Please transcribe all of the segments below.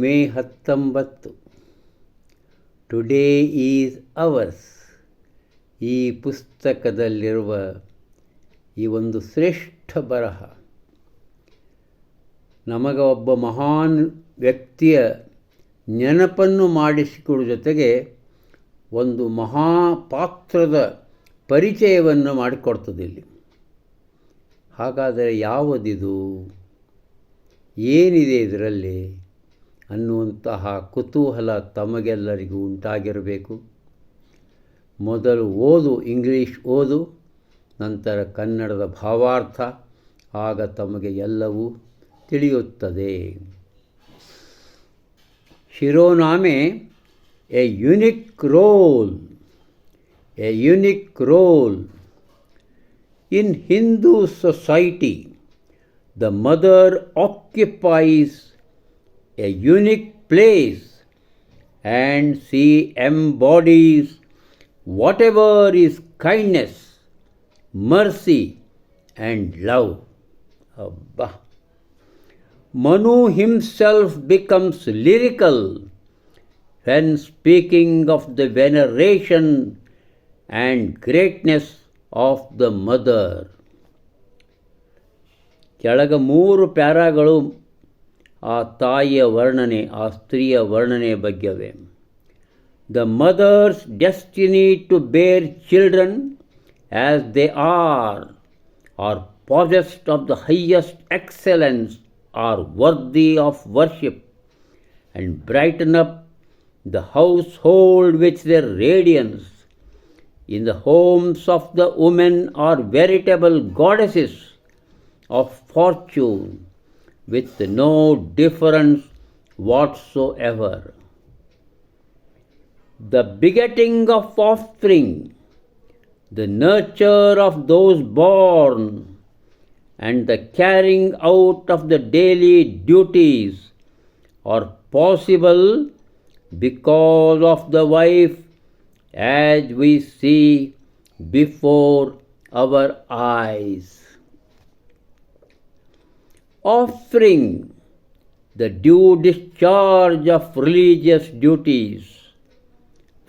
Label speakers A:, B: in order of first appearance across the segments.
A: May 19. Today is ours. ಈ ಪುಸ್ತಕದಲ್ಲಿರುವ ಈ ಒಂದು ಶ್ರೇಷ್ಠ ಬರಹ ನಮಗೆ ಒಬ್ಬ ಮಹಾನ್ ವ್ಯಕ್ತಿಯ ನೆನಪನ್ನು ಮಾಡಿಸಿಕೊಡುವ ಜೊತೆಗೆ ಒಂದು ಮಹಾಪಾತ್ರದ ಪರಿಚಯವನ್ನು ಮಾಡಿಕೊಡ್ತದೆ ಇಲ್ಲಿ. ಹಾಗಾದರೆ ಯಾವುದಿದು, ಏನಿದೆ ಇದರಲ್ಲಿ ಅನ್ನುವಂತಹ ಕುತೂಹಲ ತಮಗೆಲ್ಲರಿಗೂ ಉಂಟಾಗಿರಬೇಕು. ಮೊದಲು ಓದು, ಇಂಗ್ಲೀಷ್ ಓದು, ನಂತರ ಕನ್ನಡದ ಭಾವಾರ್ಥ, ಆಗ ತಮಗೆ ಎಲ್ಲವೂ ತಿಳಿಯುತ್ತದೆ. ಶಿರೋನಾಮೆ a unique role. A unique role. In Hindu society, the mother occupies a unique place and she embodies whatever is kindness, mercy and love. Abba. Manu himself becomes lyrical when speaking of the veneration and greatness of the mother. ಕೆಳಗ 3 ಪ್ಯಾರಾಗಳು ಆ ತಾಯಿಯ ವರ್ಣನೆ, ಆ ಸ್ತ್ರೀಯ ವರ್ಣನೆಯ ಬಗ್ಗೆವೆ. The mother's destiny to bear children as they are possessed of the highest excellence, are worthy of worship and brighten up the household with their radiance. In the homes of the women are veritable goddesses of fortune with no difference whatsoever. The begetting of offspring, the nurture of those born, and the carrying out of the daily duties are possible because of the wife, as we see before our eyes. Offering the due discharge of religious duties,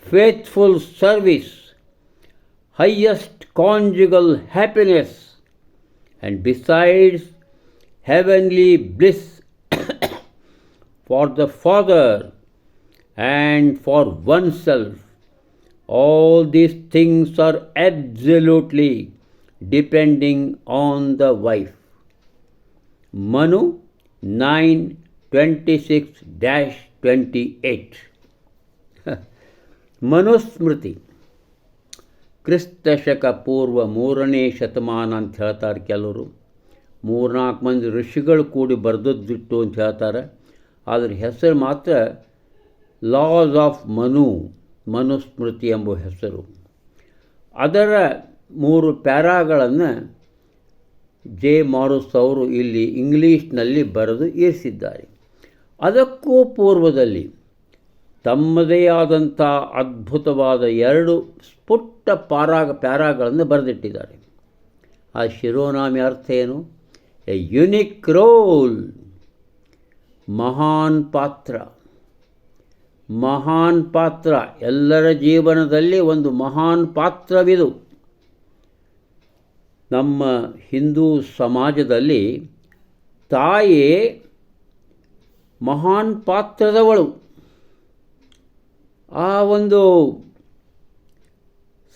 A: faithful service, highest conjugal happiness, and besides heavenly bliss for the father and for oneself. All these things are absolutely depending on the wife. Manu 9:26-28. Manusmriti ಕ್ರಿಸ್ತಶಕ ಪೂರ್ವ 3ನೇ ಶತಮಾನ ಅಂತ ಹೇಳ್ತಾರೆ ಕೆಲವರು. 3-4 ಮಂದಿ ಋಷಿಗಳು ಕೂಡಿ ಬರೆದದ್ದಿಟ್ಟು ಅಂತ ಹೇಳ್ತಾರೆ. ಆದರೆ ಹೆಸರು ಮಾತ್ರ ಲಾಸ್ ಆಫ್ ಮನುಸ್ಮೃತಿ ಎಂಬ ಹೆಸರು. ಅದರ 3 ಪ್ಯಾರಾಗಳನ್ನು ಜೆ ಮಾರುಸ್ ಅವರು ಇಲ್ಲಿ ಇಂಗ್ಲೀಷ್ನಲ್ಲಿ ಬರೆದು ಇರಿಸಿದ್ದಾರೆ. ಅದಕ್ಕೂ ಪೂರ್ವದಲ್ಲಿ ತಮ್ಮದೇ ಆದಂಥ ಅದ್ಭುತವಾದ 2 ಪುಟ್ಟ ಪ್ಯಾರಾಗಳನ್ನು ಬರೆದಿಟ್ಟಿದ್ದಾರೆ. ಆ ಶಿರೋನಾಮೆ ಅರ್ಥ ಏನು? ಎ ಯುನಿಕ್ ರೋಲ್, ಮಹಾನ್ ಪಾತ್ರ. ಮಹಾನ್ ಪಾತ್ರ, ಎಲ್ಲರ ಜೀವನದಲ್ಲಿ ಒಂದು ಮಹಾನ್ ಪಾತ್ರವಿದು. ನಮ್ಮ ಹಿಂದೂ ಸಮಾಜದಲ್ಲಿ ತಾಯೇ ಮಹಾನ್ ಪಾತ್ರದವಳು. ಆ ಒಂದು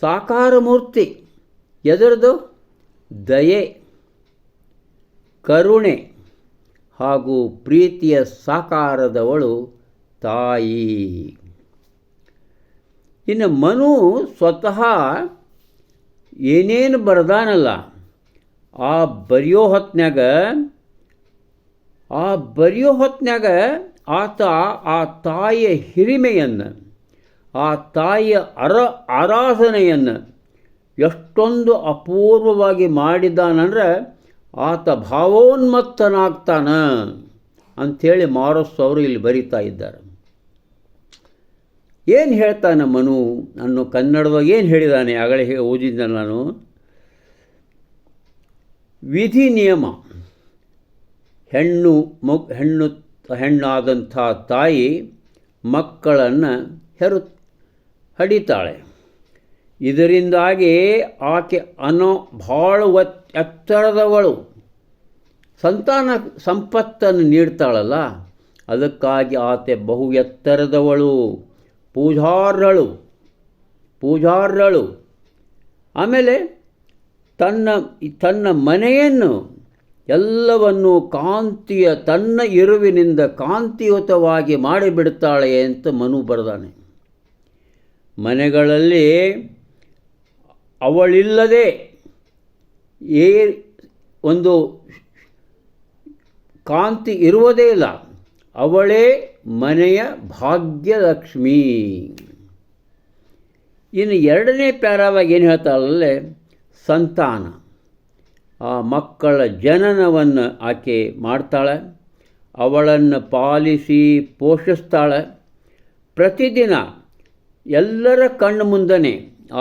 A: ಸಾಕಾರ ಮೂರ್ತಿ ಎದರದು? ದಯೆ, ಕರುಣೆ ಹಾಗೂ ಪ್ರೀತಿಯ ಸಾಕಾರದವಳು ತಾಯಿ. ಇನ್ನು ಮನು ಸ್ವತಃ ಏನೇನು ಬರೆದಾನಲ್ಲ, ಆ ಬರೆಯೋ ಹೊತ್ನ್ಯಾಗ ಆತ ಆ ತಾಯಿಯ ಹಿರಿಮೆಯನ್ನು, ಆ ತಾಯಿಯ ಆರಾಧನೆಯನ್ನು ಎಷ್ಟೊಂದು ಅಪೂರ್ವವಾಗಿ ಮಾಡಿದ್ದಾನಂದ್ರೆ ಆತ ಭಾವೋನ್ಮತ್ತನಾಗ್ತಾನ ಅಂಥೇಳಿ ಮಾರಸ್ ಅವರು ಇಲ್ಲಿ ಬರೀತಾ ಇದ್ದಾರೆ. ಏನು ಹೇಳ್ತಾನೆ ಮನು ಅನ್ನೋ ಕನ್ನಡದಾಗ ಏನು ಹೇಳಿದ್ದಾನೆ ಆಗಲೇ ಓದಿದ್ದ ನಾನು. ವಿಧಿ ನಿಯಮ, ಹೆಣ್ಣು ಹೆಣ್ಣಾದಂಥ ತಾಯಿ ಮಕ್ಕಳನ್ನು ಹಡಿತಾಳೆ. ಇದರಿಂದಾಗಿ ಆಕೆ ಭಾಳ ಎತ್ತರದವಳು, ಸಂತಾನ ಸಂಪತ್ತನ್ನು ನೀಡ್ತಾಳಲ್ಲ, ಅದಕ್ಕಾಗಿ ಆಕೆ ಬಹು ಎತ್ತರದವಳು, ಪೂಜಾರ್ಹಳು. ಆಮೇಲೆ ತನ್ನ ಮನೆಯನ್ನು ಎಲ್ಲವನ್ನು ತನ್ನ ಇರುವಿನಿಂದ ಕಾಂತಿಯುತವಾಗಿ ಮಾಡಿಬಿಡ್ತಾಳೆ ಅಂತ ಮನು ಬರೆದಾನೆ. ಮನೆಗಳಲ್ಲಿ ಅವಳಿಲ್ಲದೆ ಒಂದು ಕಾಂತಿ ಇರುವುದೇ ಇಲ್ಲ. ಅವಳೇ ಮನೆಯ ಭಾಗ್ಯಲಕ್ಷ್ಮಿ. ಇನ್ನು ಎರಡನೇ ಪ್ಯಾರಾವಾಗಿ ಏನು ಹೇಳ್ತಾಳಲ್ಲೇ, ಸಂತಾನ, ಆ ಮಕ್ಕಳ ಜನನವನ್ನು ಆಕೆ ಮಾಡ್ತಾಳೆ, ಅವಳನ್ನು ಪಾಲಿಸಿ ಪೋಷಿಸ್ತಾಳೆ. ಪ್ರತಿದಿನ ಎಲ್ಲರ ಕಣ್ಣು ಮುಂದನೆ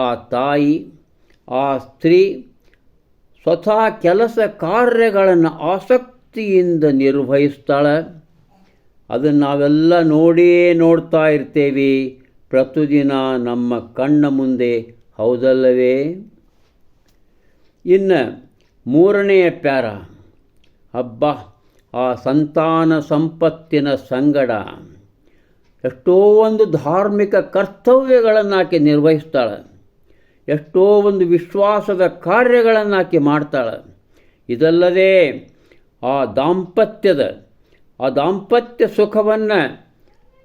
A: ಆ ತಾಯಿ, ಆ ಸ್ತ್ರೀ ಸ್ವತಃ ಕೆಲಸ ಕಾರ್ಯಗಳನ್ನು ಆಸಕ್ತಿಯಿಂದ ನಿರ್ವಹಿಸ್ತಾಳೆ. ಅದನ್ನು ನಾವೆಲ್ಲ ನೋಡ್ತಾ ಇರ್ತೇವೆ ಪ್ರತಿದಿನ ನಮ್ಮ ಕಣ್ಣ ಮುಂದೆ, ಹೌದಲ್ಲವೇ? ಇನ್ನು ಮೂರನೆಯ ಪ್ಯಾರ, ಆ ಸಂತಾನ ಸಂಪತ್ತಿನ ಸಂಗಡ ಎಷ್ಟೋ ಒಂದು ಧಾರ್ಮಿಕ ಕರ್ತವ್ಯಗಳನ್ನು ಆಕೆ ನಿರ್ವಹಿಸ್ತಾಳೆ, ಎಷ್ಟೋ ಒಂದು ವಿಶ್ವಾಸದ ಕಾರ್ಯಗಳನ್ನು ಆಕೆ ಮಾಡ್ತಾಳೆ. ಇದಲ್ಲದೆ ಆ ದಾಂಪತ್ಯ ಸುಖವನ್ನು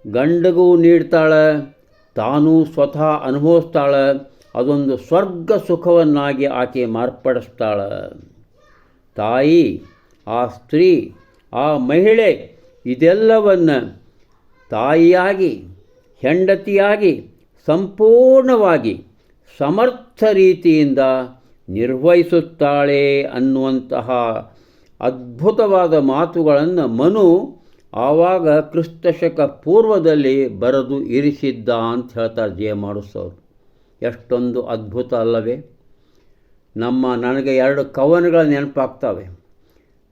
A: ಗಂಡಗೂ ನೀಡ್ತಾಳೆ, ತಾನೂ ಸ್ವತಃ ಅನುಭವಿಸ್ತಾಳೆ. ಅದೊಂದು ಸ್ವರ್ಗ ಸುಖವನ್ನಾಗಿ ಆಕೆ ಮಾರ್ಪಡಿಸ್ತಾಳೆ. ತಾಯಿ, ಆ ಸ್ತ್ರೀ, ಆ ಮಹಿಳೆ ಇದೆಲ್ಲವನ್ನು ತಾಯಿಯಾಗಿ, ಹೆಂಡತಿಯಾಗಿ ಸಂಪೂರ್ಣವಾಗಿ ಸಮರ್ಥ ರೀತಿಯಿಂದ ನಿರ್ವಹಿಸುತ್ತಾಳೆ ಅನ್ನುವಂತಹ ಅದ್ಭುತವಾದ ಮಾತುಗಳನ್ನು ಮನು ಆವಾಗ ಕ್ರಿಸ್ತಶಕ ಪೂರ್ವದಲ್ಲಿ ಬರೆದು ಇರಿಸಿದ್ದ ಅಂತ ಹೇಳ್ತಾರೆ ಜಯಮಾಡುಸವರು. ಎಷ್ಟೊಂದು ಅದ್ಭುತ ಅಲ್ಲವೇ? ನನಗೆ 2 ಕವನಗಳು ನೆನಪಾಗ್ತವೆ.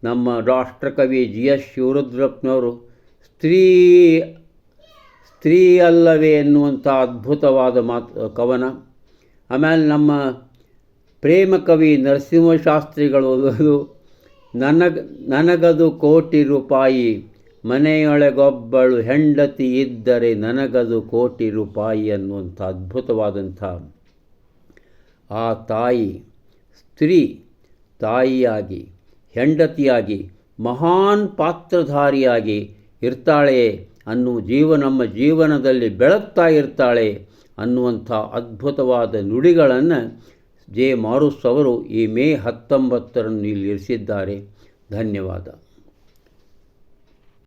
A: ನಮ್ಮ ರಾಷ್ಟ್ರಕವಿ GS ಶಿವರುದ್ರಪ್ಪನವರು ಸ್ತ್ರೀ ಅಲ್ಲವೇ ಎನ್ನುವಂಥ ಅದ್ಭುತವಾದ ಕವನ. ಆಮೇಲೆ ನಮ್ಮ ಪ್ರೇಮ ಕವಿ ನರಸಿಂಹಶಾಸ್ತ್ರಿಗಳು ನನಗದು ಕೋಟಿ ರೂಪಾಯಿ, ಮನೆಯೊಳಗೊಬ್ಬಳು ಹೆಂಡತಿ ಇದ್ದರೆ ನನಗದು ಕೋಟಿ ರೂಪಾಯಿ ಅನ್ನುವಂಥ ಅದ್ಭುತವಾದಂಥ ಆ ತಾಯಿ, ಸ್ತ್ರೀ ತಾಯಿಯಾಗಿ, ಹೆಂಡತಿಯಾಗಿ, ಮಹಾನ್ ಪಾತ್ರಧಾರಿಯಾಗಿ ಇರ್ತಾಳೆ ನಮ್ಮ ಜೀವನದಲ್ಲಿ ಬೆಳಗ್ತಾ ಇರ್ತಾಳೆ ಅನ್ನುವಂಥ ಅದ್ಭುತವಾದ ನುಡಿಗಳನ್ನು ಜೆ. ಮಾರುಸ್ ಅವರು ಈ ಮೇ 19ರಂದು ಇಲ್ಲಿ ಇರಿಸಿದ್ದಾರೆ. ಧನ್ಯವಾದ.